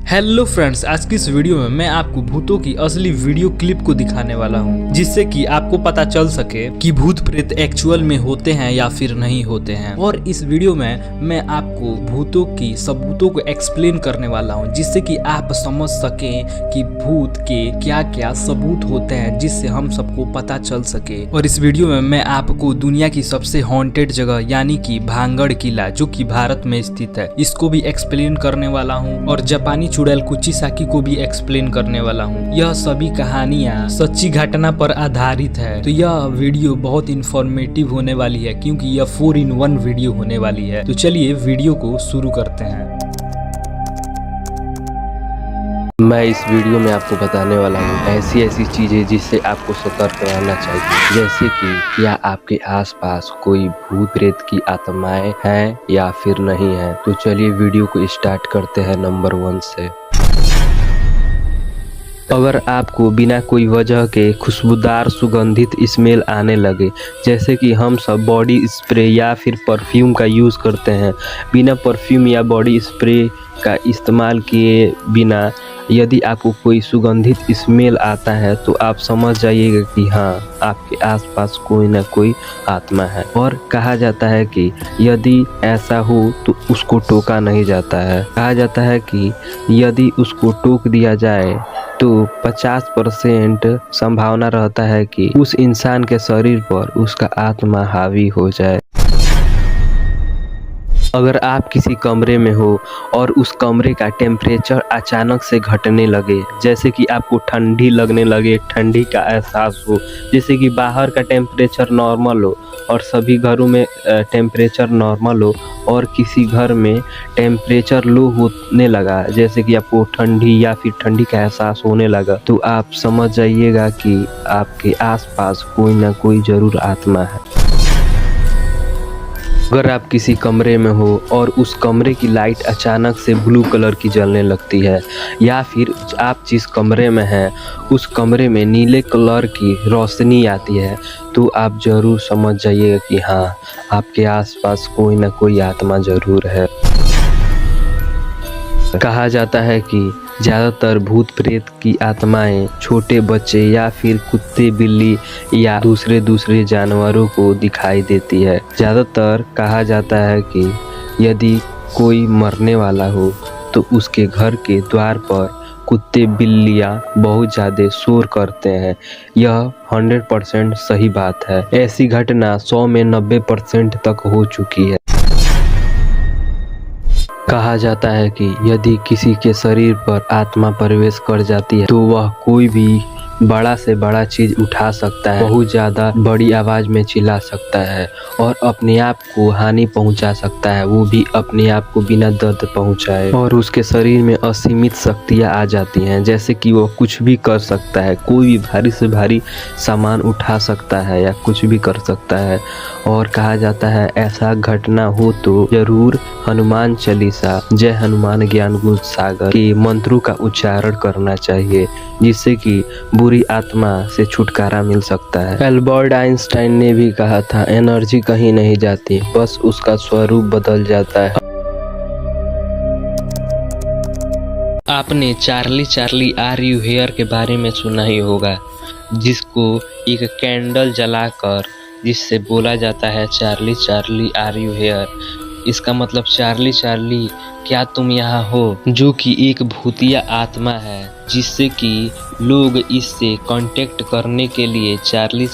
Hello friends, आज की इस वीडियो में मैं आपको भूतों की असली वीडियो क्लिप को दिखाने वाला हूं, जिससे कि आपको पता चल सके कि भूत प्रेत एक्चुअल में होते हैं या फिर नहीं होते हैं। और इस वीडियो में मैं आपको भूतों की सबूतों को एक्सप्लेन करने वाला हूं, जिससे कि आप समझ सकें कि भूत के क्या क्या सबूत होते हैं, जिससे हम सबको पता चल सके। और इस वीडियो में मैं आपको दुनिया की सबसे हॉन्टेड जगह यानी कि भांगड़ किला, जो कि भारत में स्थित है, इसको भी एक्सप्लेन करने वाला हूँ। और जापानी चुड़ैल कुचिसाकी को भी एक्सप्लेन करने वाला हूँ। यह सभी कहानियाँ सच्ची घटना पर आधारित है, तो यह वीडियो बहुत इंफॉर्मेटिव होने वाली है, क्योंकि यह 4-in-1 वीडियो होने वाली है। तो चलिए वीडियो को शुरू करते हैं। मैं इस वीडियो में आपको बताने वाला हूँ ऐसी चीजें जिससे आपको सतर्क रहना चाहिए, जैसे कि क्या आपके आसपास कोई भूत प्रेत की आत्माएं हैं या फिर नहीं है। तो चलिए वीडियो को स्टार्ट करते हैं नंबर 1 से। अगर आपको बिना कोई वजह के खुशबूदार सुगंधित स्मेल आने लगे, जैसे कि हम सब बॉडी स्प्रे या फिर परफ्यूम का यूज़ करते हैं, बिना परफ्यूम या बॉडी स्प्रे का इस्तेमाल किए बिना यदि आपको कोई सुगंधित स्मेल आता है, तो आप समझ जाइएगा कि हाँ, आपके आसपास कोई ना कोई आत्मा है। और कहा जाता है कि यदि ऐसा हो तो उसको टोका नहीं जाता है। कहा जाता है कि यदि उसको टोक दिया जाए तो 50% संभावना रहता है कि उस इंसान के शरीर पर उसका आत्मा हावी हो जाए। अगर आप किसी कमरे में हो और उस कमरे का टेम्परेचर अचानक से घटने लगे, जैसे कि आपको ठंडी लगने लगे, ठंडी का एहसास हो, जैसे कि बाहर का टेम्परेचर नॉर्मल हो और सभी घरों में टेम्परेचर नॉर्मल हो, और किसी घर में टेम्परेचर लो होने लगा, जैसे कि आपको ठंडी या फिर ठंडी का एहसास होने लगा, तो आप समझ जाइएगा कि आपके आसपास कोई ना कोई जरूर आत्मा है। अगर आप किसी कमरे में हो और उस कमरे की लाइट अचानक से ब्लू कलर की जलने लगती है, या फिर आप जिस कमरे में हैं उस कमरे में नीले कलर की रोशनी आती है, तो आप ज़रूर समझ जाइएगा कि हाँ, आपके आसपास कोई ना कोई आत्मा ज़रूर है। कहा जाता है कि ज़्यादातर भूत प्रेत की आत्माएं छोटे बच्चे या फिर कुत्ते, बिल्ली या दूसरे जानवरों को दिखाई देती है। ज़्यादातर कहा जाता है कि यदि कोई मरने वाला हो तो उसके घर के द्वार पर कुत्ते, बिल्लियाँ बहुत ज़्यादा शोर करते हैं। यह 100% सही बात है। ऐसी घटना 100 में 90% तक हो चुकी है। कहा जाता है कि यदि किसी के शरीर पर आत्मा प्रवेश कर जाती है तो वह कोई भी बड़ा से बड़ा चीज उठा सकता है, बहुत ज़्यादा बड़ी आवाज़ में चिल्ला सकता है और अपने आप को हानि पहुंचा सकता है, वो भी अपने आप को बिना दर्द पहुंचाए। और उसके शरीर में असीमित शक्तियाँ आ जाती हैं, जैसे कि वो कुछ भी कर सकता है, कोई भी भारी से भारी सामान उठा सकता है या कुछ भी कर सकता है। और कहा जाता है ऐसा घटना हो तो जरूर हनुमान चालीसा, जय हनुमान ज्ञान गुण सागर के मंत्रों का उच्चारण करना चाहिए, जिससे कि बुरी आत्मा से छुटकारा मिल सकता है। एल्बर्ट आइंस्टाइन ने भी कहा था, एनर्जी कहीं नहीं जाती, बस उसका स्वरूप बदल जाता है। आपने चार्ली आर यू हेयर के बारे में सुना ही होगा, जिसको एक कैंडल जलाकर जिससे बोला जाता है चार्ली आर यू हेयर। इसका मतलब चार्ली क्या तुम यहाँ हो, जो कि एक भूतिया आत्मा है, जिससे कि लोग इससे कांटेक्ट करने के लिए चार्ली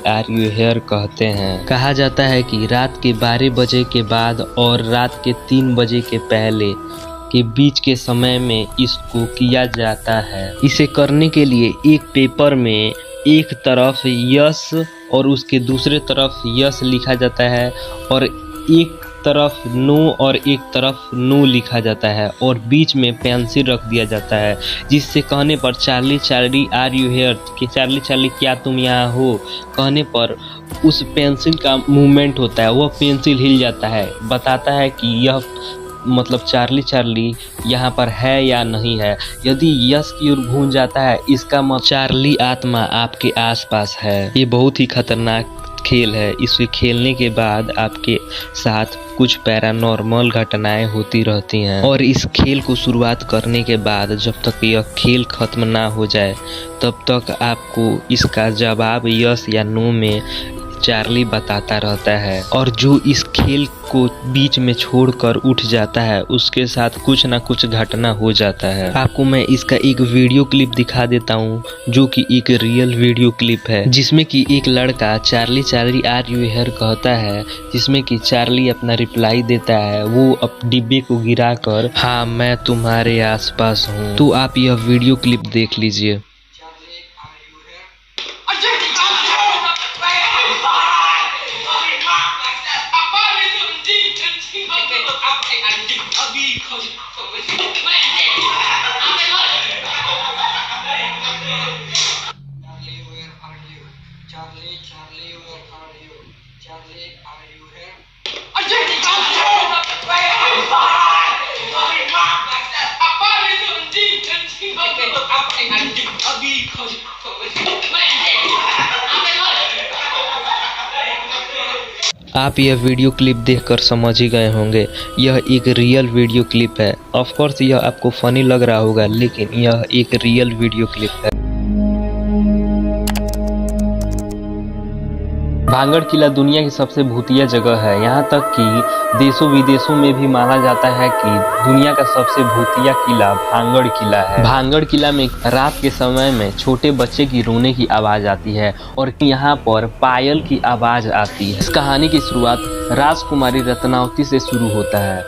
आर यू हेयर कहते हैं। कहा जाता है कि रात के 12 बजे के बाद और रात के 3 बजे के पहले के बीच के समय में इसको किया जाता है। इसे करने के लिए एक पेपर में एक तरफ यस और उसके दूसरे तरफ यस लिखा जाता है, और एक तरफ नो और एक तरफ नो लिखा जाता है, और बीच में पेंसिल रख दिया जाता है, जिससे कहने पर चार्ली आर यू हेयर कि चार्ली क्या तुम यहाँ हो कहने पर उस पेंसिल का मूवमेंट होता है, वह पेंसिल हिल जाता है, बताता है कि यह मतलब चार्ली यहाँ पर है या नहीं है। यदि यस की ओर घूम जाता है, इसका मतलब चार्ली आत्मा आपके आसपास है। ये बहुत ही खतरनाक खेल है। इसे खेलने के बाद आपके साथ कुछ पैरानॉर्मल घटनाएं होती रहती हैं और इस खेल को शुरुआत करने के बाद जब तक यह खेल खत्म ना हो जाए तब तक आपको इसका जवाब यस या नो में चार्ली बताता रहता है। और जो इस खेल को बीच में छोड़कर उठ जाता है उसके साथ कुछ ना कुछ घटना हो जाता है। आपको मैं इसका एक वीडियो क्लिप दिखा देता हूँ जो कि एक रियल वीडियो क्लिप है, जिसमें कि एक लड़का Charlie Charlie are you here कहता है, जिसमें कि चार्ली अपना रिप्लाई देता है वो अब डिब्बे को गिराकर हाँ मैं तुम्हारे आसपास हूँ। तो आप यह वीडियो क्लिप देख लीजिए। आप यह वीडियो क्लिप देखकर समझ ही गए होंगे यह एक रियल वीडियो क्लिप है। ऑफ कोर्स यह आपको फनी लग रहा होगा लेकिन यह एक रियल वीडियो क्लिप है। भांगड़ किला दुनिया की सबसे भूतिया जगह है। यहाँ तक कि देशों विदेशों में भी माना जाता है कि दुनिया का सबसे भूतिया किला भांगड़ किला है। भांगड़ किला में रात के समय में छोटे बच्चे की रोने की आवाज आती है और यहाँ पर पायल की आवाज आती है। इस कहानी की शुरुआत राजकुमारी रत्नावती से शुरू होता है।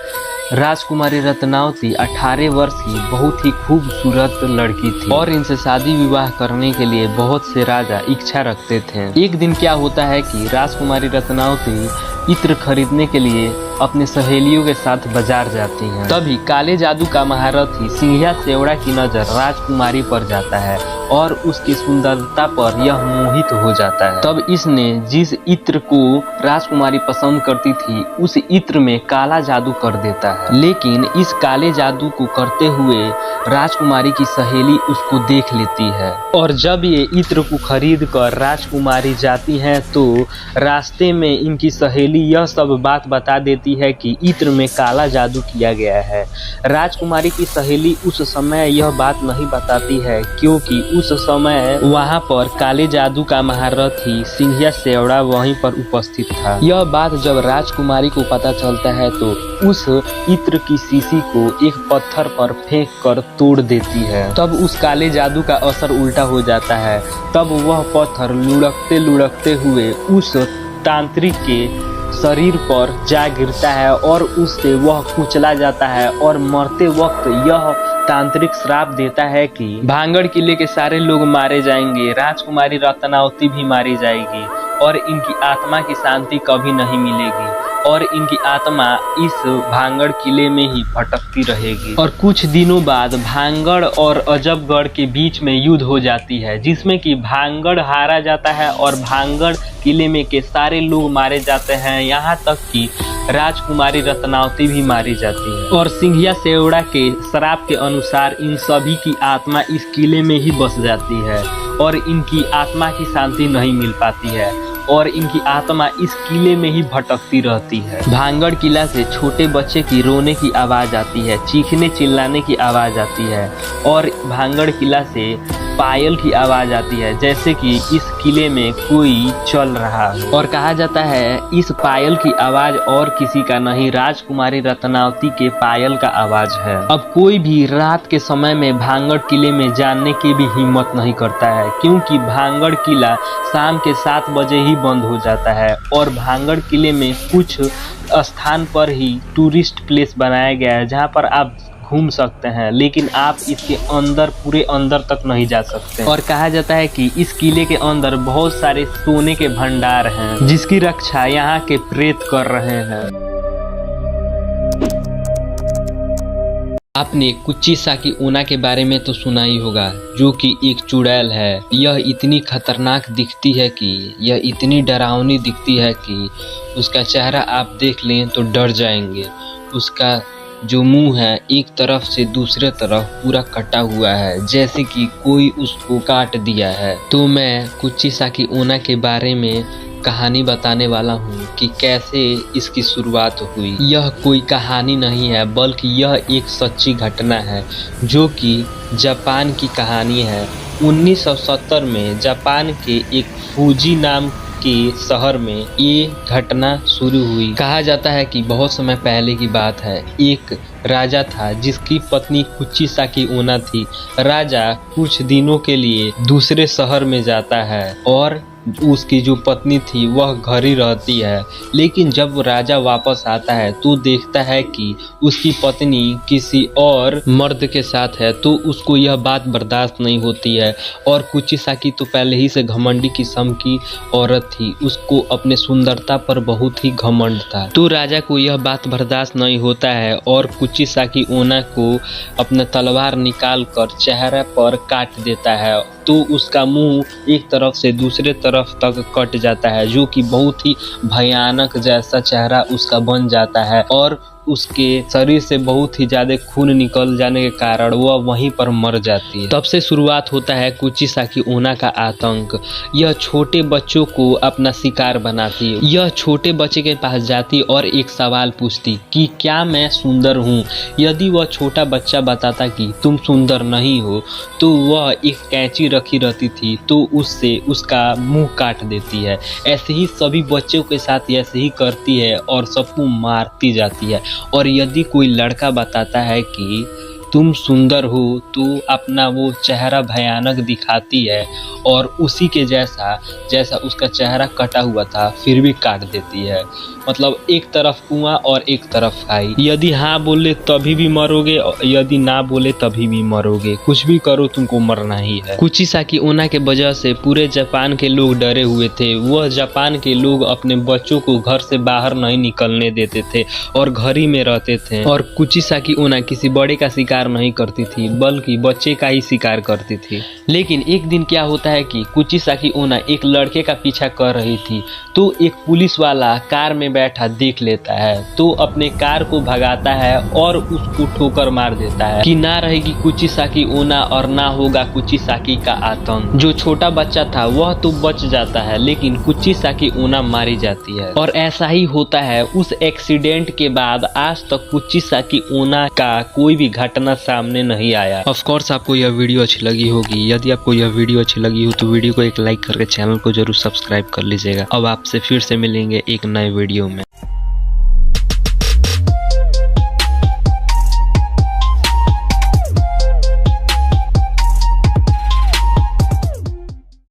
राजकुमारी रत्नावती 18 वर्ष की बहुत ही खूबसूरत लड़की थी और इनसे शादी विवाह करने के लिए बहुत से राजा इच्छा रखते थे। एक दिन क्या होता है कि राजकुमारी रत्नावती इत्र खरीदने के लिए अपने सहेलियों के साथ बाजार जाती हैं। तभी काले जादू का महारथी सिंहिया सेवड़ा की नजर राजकुमारी पर जाता है और उसकी सुंदरता पर यह मोहित हो जाता है। तब इसने जिस इत्र को राजकुमारी पसंद करती थी उस इत्र में काला जादू कर देता है। लेकिन इस काले जादू को करते हुए राजकुमारी की सहेली उसको देख लेती है और जब ये इत्र को खरीद कर राजकुमारी जाती है तो रास्ते में इनकी सहेली यह सब बात बता देती है कि इत्र में काला जादू किया गया है। राजकुमारी की सहेली उस समय यह बात नहीं बताती है क्योंकि उस समय वहां पर काले जादू का महारथी सिंहिया सेवड़ा वहीं पर उपस्थित था। यह बात जब राजकुमारी को पता चलता है तो उस इत्र की शीशी को एक पत्थर पर फेंक कर तोड़ देती है। तब उस काले जादू का असर उल्टा हो जाता है। तब वह पत्थर लुढ़कते लुढ़कते हुए उस तांत्रिक के शरीर पर जा गिरता है और उससे वह कुचला जाता है और मरते वक्त यह तांत्रिक श्राप देता है कि भांगड़ किले के सारे लोग मारे जाएंगे, राजकुमारी रत्नावती भी मारी जाएगी और इनकी आत्मा की शांति कभी नहीं मिलेगी और इनकी आत्मा इस भांगड़ किले में ही भटकती रहेगी। और कुछ दिनों बाद भांगड़ और अजबगढ़ के बीच में युद्ध हो जाती है जिसमें कि भांगड़ हारा जाता है और भांगड़ किले में के सारे लोग मारे जाते हैं, यहाँ तक कि राजकुमारी रत्नावती भी मारी जाती है। और सिंहिया सेवड़ा के श्राप के अनुसार इन सभी की आत्मा इस किले में ही बस जाती है और इनकी आत्मा की शांति नहीं मिल पाती है और इनकी आत्मा इस किले में ही भटकती रहती है। भांगड़ किला से छोटे बच्चे की रोने की आवाज आती है, चीखने चिल्लाने की आवाज आती है और भांगड़ किला से पायल की आवाज आती है जैसे कि इस किले में कोई चल रहा हो। और कहा जाता है इस पायल की आवाज और किसी का नहीं, राजकुमारी रत्नावती के पायल का आवाज है। अब कोई भी रात के समय में भांगड़ किले में जाने की भी हिम्मत नहीं करता है क्योंकि भांगड़ किला शाम के 7 बजे ही बंद हो जाता है और भांगड़ किले में कुछ स्थान पर ही टूरिस्ट प्लेस बनाया गया है जहाँ पर आप घूम सकते हैं, लेकिन आप इसके अंदर पूरे अंदर तक नहीं जा सकते। और कहा जाता है कि इस किले के अंदर बहुत सारे सोने के भंडार हैं जिसकी रक्षा यहाँ के प्रेत कर रहे हैं। आपने कुच्ची साकी ओना के बारे में तो सुना ही होगा, जो कि एक चुड़ैल है। यह इतनी खतरनाक दिखती है कि यह इतनी डरावनी दिखती है कि उसका चेहरा आप देख लें तो डर जाएंगे। उसका जो मुंह है एक तरफ से दूसरे तरफ पूरा कटा हुआ है जैसे कि कोई उसको काट दिया है। तो मैं कुच्ची साकी ओना के बारे में कहानी बताने वाला हूँ कि कैसे इसकी शुरुआत हुई। यह कोई कहानी नहीं है बल्कि यह एक सच्ची घटना है जो कि जापान की कहानी है। 1970 में जापान के एक फूजी नाम के शहर में ये घटना शुरू हुई। कहा जाता है कि बहुत समय पहले की बात है। एक राजा था जिसकी पत्नी कुचिसाकी ओना थी। राजा कुछ दिनों के लिए दूसरे शहर में जाता है और उसकी जो पत्नी थी वह घर ही रहती है। लेकिन जब राजा वापस आता है तो देखता है कि उसकी पत्नी किसी और मर्द के साथ है, तो उसको यह बात बर्दाश्त नहीं होती है। और कुचिसाकी तो पहले ही से घमंडी किस्म की औरत थी, उसको अपने सुंदरता पर बहुत ही घमंड था। तो राजा को यह बात बर्दाश्त नहीं होता है और कुचिसाकी ओना को अपना तलवार निकाल कर चेहरे पर काट देता है। तो उसका मुंह एक तरफ से दूसरे तरफ तक कट जाता है, जो कि बहुत ही भयानक जैसा चेहरा उसका बन जाता है और उसके शरीर से बहुत ही ज्यादा खून निकल जाने के कारण वह वहीं पर मर जाती है। तब से शुरुआत होता है कुचिसाकी ओना का आतंक। यह छोटे बच्चों को अपना शिकार बनाती है। यह छोटे बच्चे के पास जाती और एक सवाल पूछती कि क्या मैं सुंदर हूँ। यदि वह छोटा बच्चा बताता कि तुम सुंदर नहीं हो तो वह एक कैंची रखी रहती थी, तो उससे उसका मुंह काट देती है। ऐसे ही सभी बच्चों के साथ ऐसे ही करती है और सबको मारती जाती है। और यदि कोई लड़का बताता है कि तुम सुंदर हो तो अपना वो चेहरा भयानक दिखाती है और उसी के जैसा उसका चेहरा कटा हुआ था फिर भी काट देती है। मतलब एक तरफ कुआं और एक तरफ खाई। यदि हाँ बोले तभी भी मरोगे, यदि ना बोले तभी भी मरोगे। कुछ भी करो तुमको मरना ही है। कुचिसाकी ओना के वजह से पूरे जापान के लोग डरे हुए थे। वह जापान के लोग अपने बच्चों को घर से बाहर नहीं निकलने देते थे और घर ही में रहते थे। और कुचिसाकी ओना किसी बड़े का शिकार नहीं करती थी बल्कि बच्चे का ही शिकार करती थी। लेकिन एक दिन क्या होता है कि कुचिसाकी ओना एक लड़के का पीछा कर रही थी, तो एक पुलिस वाला कार में बैठा देख लेता है, तो अपने कार को भगाता है और उसको ठोकर मार देता है कि ना रहेगी कुचिसाकी ओना और ना होगा कुचिसाकी का आतंक। जो छोटा बच्चा था वह तो बच जाता है लेकिन कुचिसाकी ओना मारी जाती है। और ऐसा ही होता है। उस एक्सीडेंट के बाद आज तक कुचिसाकी ओना का कोई भी घटना सामने नहीं आया। ऑफ कोर्स आपको यह वीडियो अच्छी लगी होगी। यदि आपको यह वीडियो अच्छी लगी हो तो वीडियो को एक लाइक करके चैनल को जरूर सब्सक्राइब कर लीजिएगा। अब आपसे फिर से मिलेंगे एक नए वीडियो में।